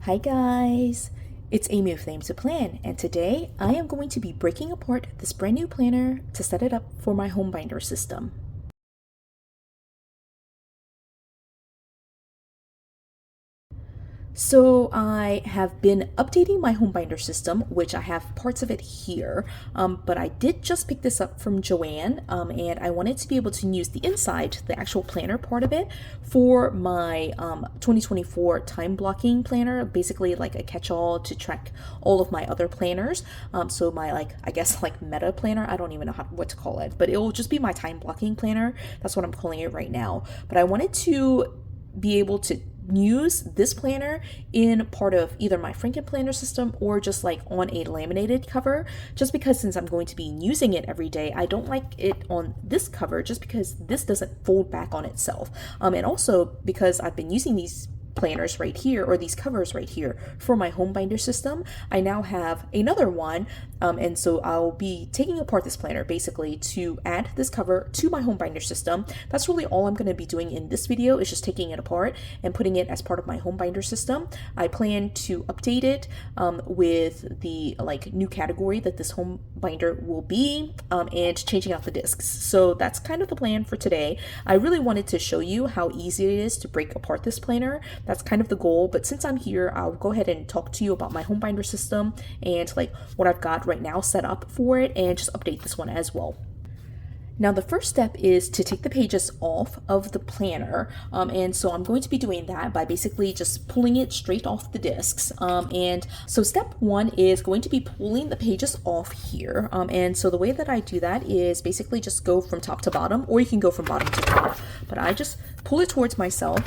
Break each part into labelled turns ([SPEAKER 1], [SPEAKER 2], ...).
[SPEAKER 1] Hi guys, it's Amy with Name to Plan, and today I am going to be breaking apart this brand new planner to set it up for my home binder system. So I have been updating my home binder system, which I have parts of it here, but I did just pick this up from Joann, and I wanted to be able to use the inside, the actual planner part of it, for my 2024 time blocking planner, basically like a catch-all to track all of my other planners. So my I guess meta planner, I don't even know what to call it, but it will just be my time blocking planner. That's what I'm calling it right now. But I wanted to be able to use this planner in part of either my Franken planner system or just like on a laminated cover, just because since I'm going to be using it every day, I don't like it on this cover just because this doesn't fold back on itself. And also because I've been using these planners right here, or these covers right here, for my home binder system, I now have another one, and so I'll be taking apart this planner basically to add this cover to my home binder system. That's really all I'm going to be doing in this video, is just taking it apart and putting it as part of my home binder system. I plan to update it with the new category that this home binder will be, and changing out the discs. So that's kind of the plan for today. I really wanted to show you how easy it is to break apart this planner. That's kind of the goal, but since I'm here, I'll go ahead and talk to you about my home binder system and what I've got right now set up for it, and just update this one as well. Now the first step is to take the pages off of the planner, and so I'm going to be doing that by basically just pulling it straight off the discs. And so step one is going to be pulling the pages off here, and so the way that I do that is basically just go from top to bottom, or you can go from bottom to top, but I just pull it towards myself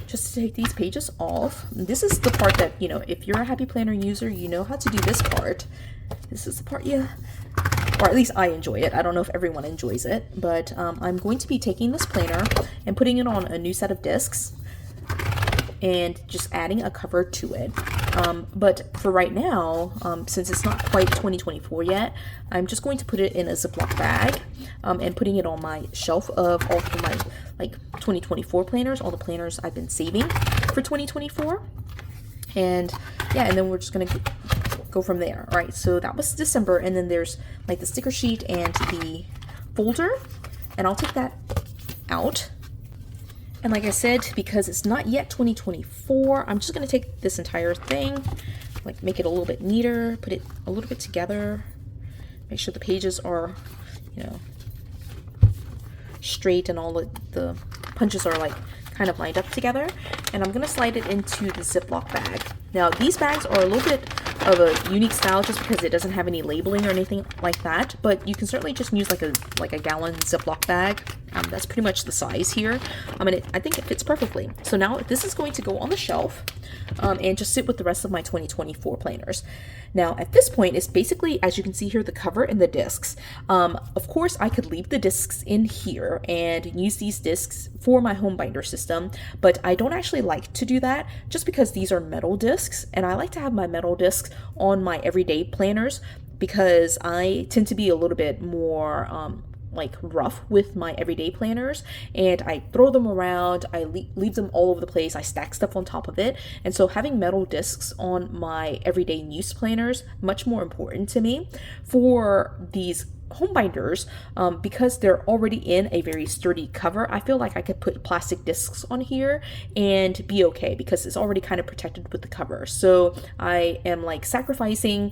[SPEAKER 1] just to take these pages off. This is the part that, if you're a Happy Planner user, you know how to do this part. This is the part or at least I enjoy it. I don't know if everyone enjoys it, but I'm going to be taking this planner and putting it on a new set of discs and just adding a cover to it. But for right now, since it's not quite 2024 yet, I'm just going to put it in a Ziploc bag and putting it on my shelf of all of my 2024 planners, all the planners I've been saving for 2024. And yeah, and then we're just gonna go from there. All right, so that was December, and then there's the sticker sheet and the folder, and I'll take that out. And like I said, because it's not yet 2024, I'm just gonna take this entire thing, make it a little bit neater, put it a little bit together, make sure the pages are, straight and all the punches are kind of lined up together. And I'm gonna slide it into the Ziploc bag. Now these bags are a little bit of a unique style just because it doesn't have any labeling or anything like that, but you can certainly just use a gallon Ziploc bag. That's pretty much the size here. And I think it fits perfectly. So now this is going to go on the shelf and just sit with the rest of my 2024 planners. Now at this point, it's basically, as you can see here, the cover and the discs. Of course, I could leave the discs in here and use these discs for my home binder system, but I don't actually like to do that just because these are metal discs, and I like to have my metal discs on my everyday planners because I tend to be a little bit more rough with my everyday planners, and I throw them around, I leave them all over the place, I stack stuff on top of it, and so having metal discs on my everyday use planners much more important to me. For these home binders, because they're already in a very sturdy cover, I feel like I could put plastic discs on here and be okay because it's already kind of protected with the cover. So I am sacrificing,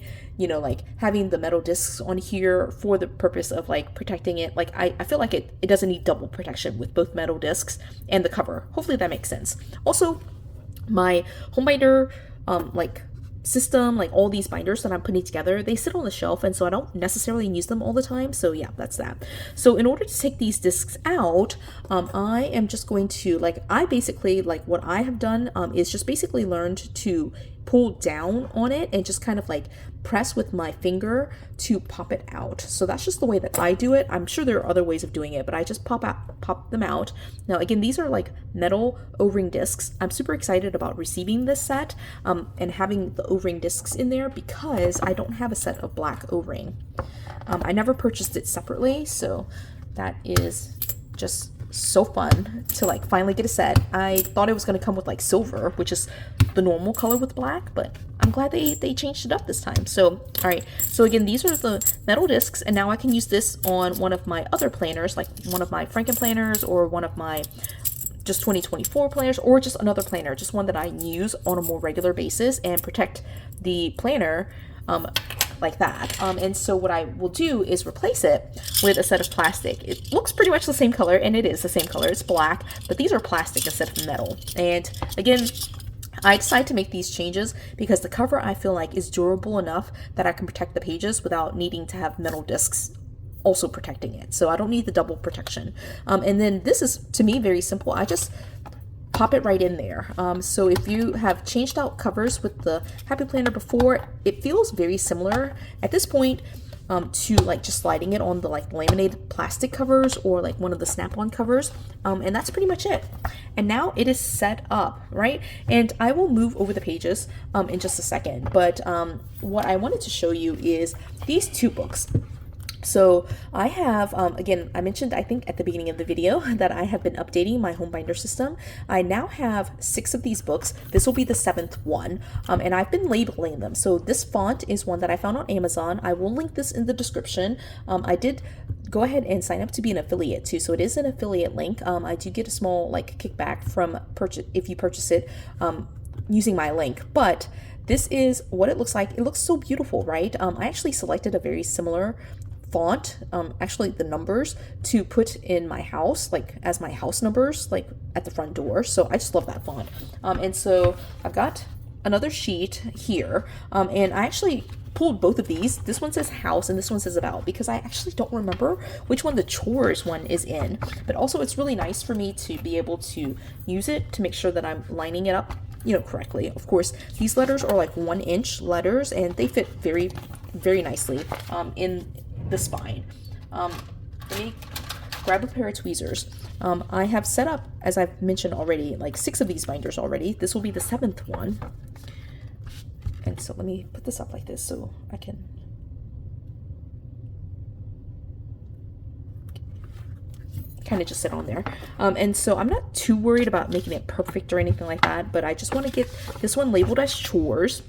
[SPEAKER 1] having the metal discs on here for the purpose of protecting it. I feel like it doesn't need double protection with both metal discs and the cover. Hopefully that makes sense. Also, my home binder system, all these binders that I'm putting together, they sit on the shelf, and so I don't necessarily use them all the time. So yeah, that's that. So in order to take these discs out, I am just going to I basically what I have done is just basically learned to pull down on it and just kind of press with my finger to pop it out. So that's just the way that I do it. I'm sure there are other ways of doing it, but I just pop them out. Now again, these are metal O-ring discs. I'm super excited about receiving this set and having the O-ring discs in there because I don't have a set of black O-ring. I never purchased it separately, so that is just so fun to like finally get a set. I thought it was going to come with like silver, which is the normal color with black, but I'm glad they changed it up this time. So all right, so again, these are the metal discs, and now I can use this on one of my other planners, like one of my Franken planners or one of my just 2024 planners, or just another planner, just one that I use on a more regular basis, and protect the planner like that. And so what I will do is replace it with a set of plastic. It looks pretty much the same color, and it is the same color. It's black, but these are plastic instead of metal. And again, I decided to make these changes because the cover I feel like is durable enough that I can protect the pages without needing to have metal discs also protecting it. So I don't need the double protection. And then this is, to me, very simple. I just pop it right in there. So if you have changed out covers with the Happy Planner before, it feels very similar at this point to like just sliding it on the like laminated plastic covers or like one of the snap-on covers. And that's pretty much it. And now it is set up, right? And I will move over the pages in just a second. But what I wanted to show you is these two books. So I have, again, I mentioned, I think at the beginning of the video that I have been updating my home binder system. I now have 6 of these books. This will be the 7th one, and I've been labeling them. So this font is one that I found on Amazon. I will link this in the description. I did go ahead and sign up to be an affiliate too. So it is an affiliate link. I do get a small like kickback from purchase if you purchase it using my link, but this is what it looks like. It looks so beautiful, right? I actually selected a very similar font, actually the numbers, to put in my house, like as my house numbers, like at the front door. So I just love that font. And so I've got another sheet here, and I actually pulled both of these. This one says house and this one says about, because I actually don't remember which one the chores one is in. But also it's really nice for me to be able to use it to make sure that I'm lining it up, you know, correctly. Of course, these letters are like 1-inch letters, and they fit very, very nicely in the spine. Let me grab a pair of tweezers. I have set up, as I've mentioned already, like 6 of these binders already. This will be the 7th one. And so let me put this up like this so I can kind of just sit on there. And so I'm not too worried about making it perfect or anything like that, but I just want to get this one labeled as chores.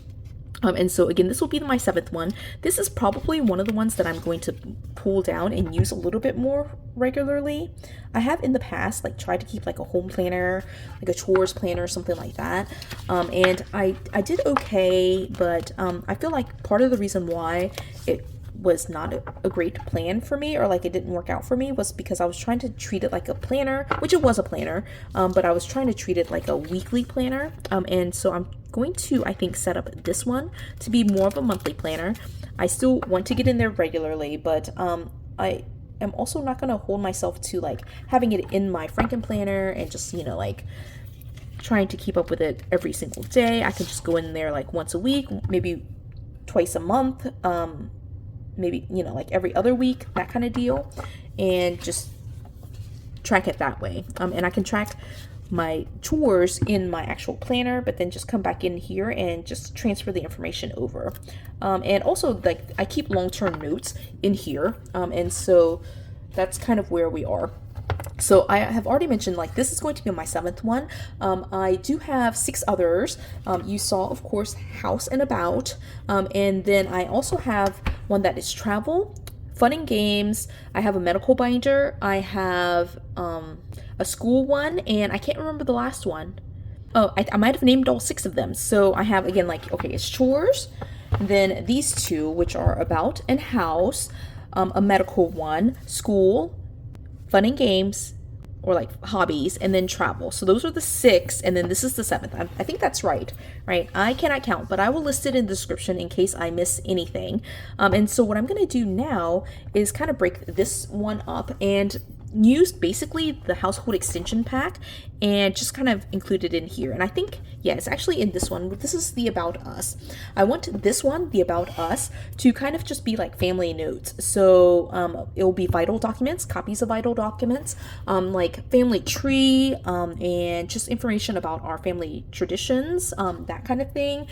[SPEAKER 1] And so again, this will be my 7th one. This is probably one of the ones that I'm going to pull down and use a little bit more regularly. I have in the past like tried to keep like a home planner, like a chores planner, something like that. And I did okay, but I feel like part of the reason why it was not a great plan for me, or like it didn't work out for me, was because I was trying to treat it like a planner, which it was a planner, but I was trying to treat it like a weekly planner. And so I'm going to, I think, set up this one to be more of a monthly planner. I still want to get in there regularly, but I am also not going to hold myself to like having it in my Franken planner and just, you know, like trying to keep up with it every single day. I can just go in there like once a week, maybe twice a month, maybe, you know, like every other week, that kind of deal, and just track it that way. And I can track my chores in my actual planner, but then just come back in here and just transfer the information over. And also, like, I keep long-term notes in here, and so that's kind of where we are. So I have already mentioned, like, this is going to be my 7th one. I do have 6 others. You saw, of course, house and about, and then I also have one that is travel, fun and games. I have a medical binder. I have a school one, and I can't remember the last one. Oh, I might have named all 6 of them. So I have, again, like, okay, it's chores, then these 2, which are about and house, a medical one, school, fun and games, or like hobbies, and then travel. So those are the 6, and then this is the 7th. I think that's right? I cannot count, but I will list it in the description in case I miss anything. And so what I'm going to do now is kind of break this one up and use basically the household extension pack and just kind of include it in here. And I think, yeah, it's actually in this one. This is the About Us. I want this one, the About Us, to kind of just be like family notes. So it will be vital documents, copies of vital documents, like family tree, and just information about our family traditions, that kind of thing.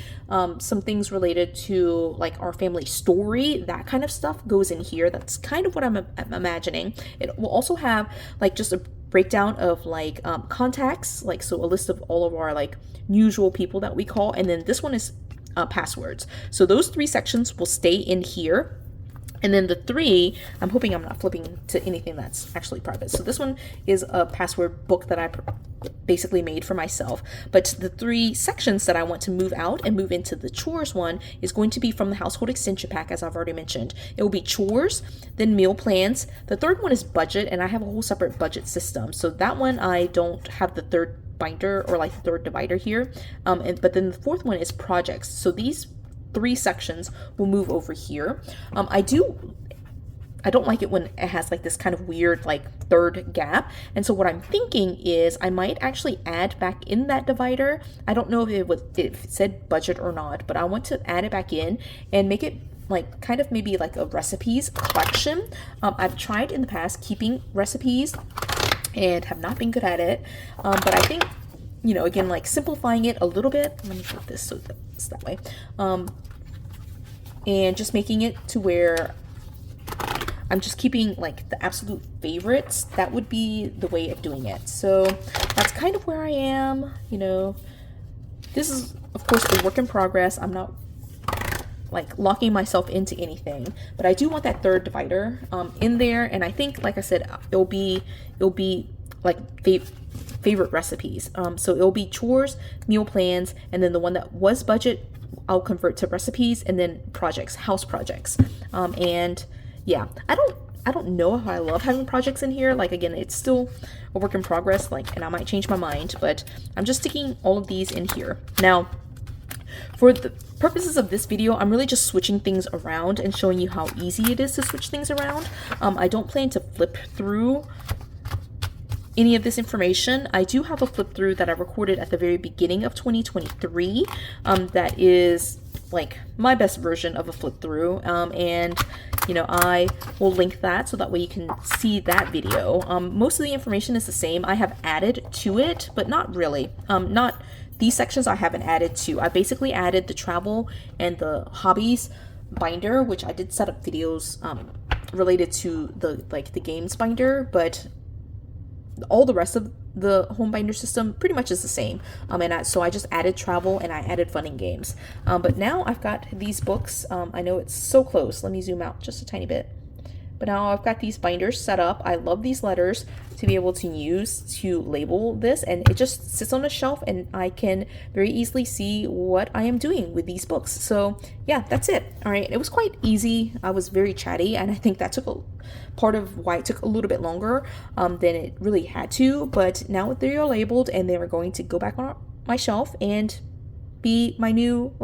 [SPEAKER 1] Some things related to like our family story, that kind of stuff goes in here. That's kind of what I'm imagining. It will also have like just a breakdown of like contacts, like so a list of all of our like usual people that we call, and then this one is passwords. So those 3 sections will stay in here. And then the 3, I'm hoping I'm not flipping to anything that's actually private. So this one is a password book that I basically made for myself. But the 3 sections that I want to move out and move into the chores one is going to be from the household extension pack, as I've already mentioned. It will be chores, then meal plans. The 3rd one is budget, and I have a whole separate budget system. So that one I don't have the 3rd binder or like the 3rd divider here. But then the 4th one is projects. So these 3 sections will move over here. I don't like it when it has like this kind of weird like 3rd gap. And so what I'm thinking is I might actually add back in that divider. I don't know if it said budget or not, but I want to add it back in and make it like kind of maybe like a recipes collection. I've tried in the past keeping recipes and have not been good at it. But I think, you know, again, like simplifying it a little bit. Let me put this so it's that way. And just making it to where I'm just keeping like the absolute favorites. That would be the way of doing it. So that's kind of where I am. You know, this is of course a work in progress. I'm not like locking myself into anything, but I do want that 3rd divider in there. And I think, like I said, it'll be like favorite recipes. So it'll be chores, meal plans, and then the one that was budget, I'll convert to recipes, and then projects, house projects. And yeah, I don't know how I love having projects in here. Like again, it's still a work in progress, like, and I might change my mind, but I'm just sticking all of these in here. Now, for the purposes of this video, I'm really just switching things around and showing you how easy it is to switch things around. I don't plan to flip through any of this information. I do have a flip through that I recorded at the very beginning of 2023 that is like my best version of a flip through, and you know, I will link that so that way you can see that video. Most of the information is the same. I have added to it, but not really. Not these sections I haven't added to. I basically added the travel and the hobbies binder, which I did set up videos related to the games binder, but all the rest of the home binder system pretty much is the same. So I just added travel and I added fun and games. But now I've got these books. I know it's so close. Let me zoom out just a tiny bit. But now I've got these binders set up. I love these letters to be able to use to label this, and it just sits on a shelf and I can very easily see what I am doing with these books. So yeah, that's it. All right, it was quite easy. I was very chatty, and I think that took part of why it took a little bit longer than it really had to. But now they are labeled and they are going to go back on my shelf and be my new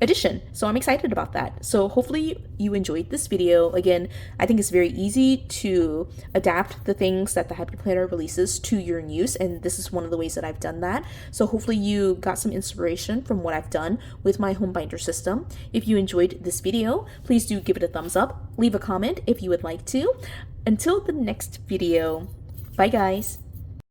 [SPEAKER 1] addition. So I'm excited about that. So hopefully you enjoyed this video. Again, I think it's very easy to adapt the things that the Happy Planner releases to your use, and this is one of the ways that I've done that. So hopefully you got some inspiration from what I've done with my home binder system. If you enjoyed this video, please do give it a thumbs up, leave a comment if you would like to. Until the next video, bye guys.